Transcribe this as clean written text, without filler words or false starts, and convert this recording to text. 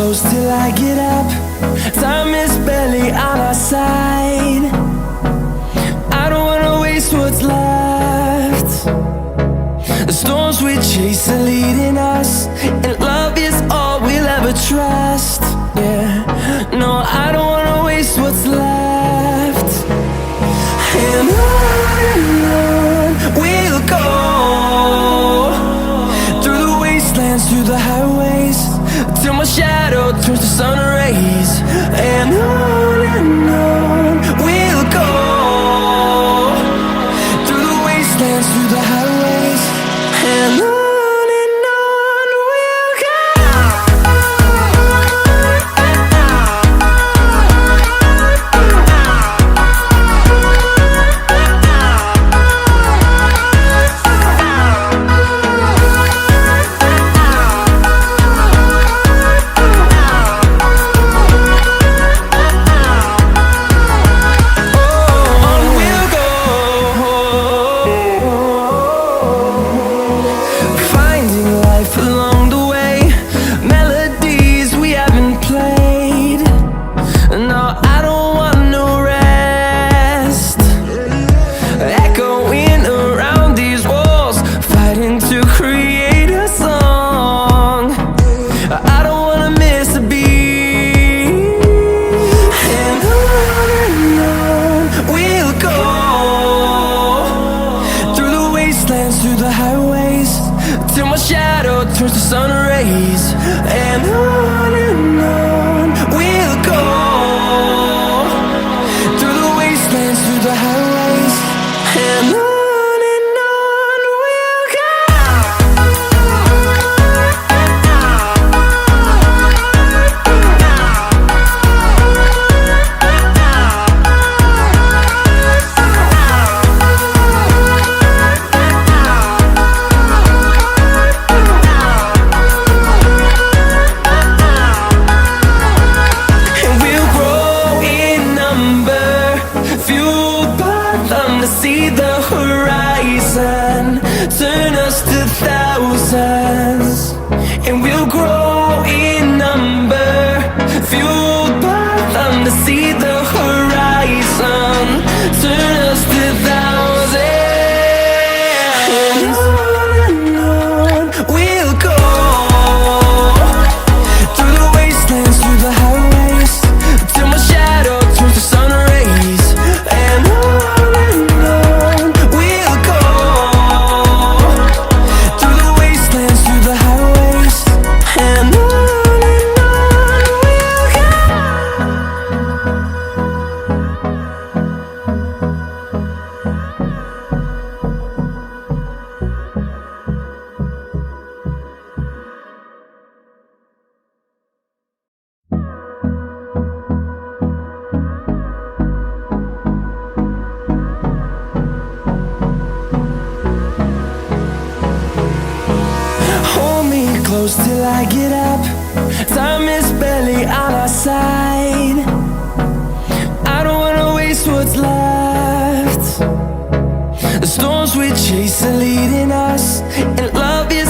close till I get up. Time is barely on our side. I don't wanna waste what's left. The storms we chase are leading us, and love is all we'll ever trust. Yeah, no, I don't wanna waste what's left. And on we'll go, through the wastelands, through the highways, till my shadow turns to sun rays. And on we'll go, through the wastelands, through the highways, and on. Through the highways, till my shadow turns to sun rays. And on we'll go, through the wastelands, through the highways, and on. See the horizon turn us to thousands, and we'll grow in number, fueled by them. To see the horizon turn us to thousands, and on we'll go, through the wastelands, through the highways, till my shadow turns to sun rays. And on close till I get up. Time is barely on our side. I don't wanna waste what's left. The storms we chase are leading us, and love is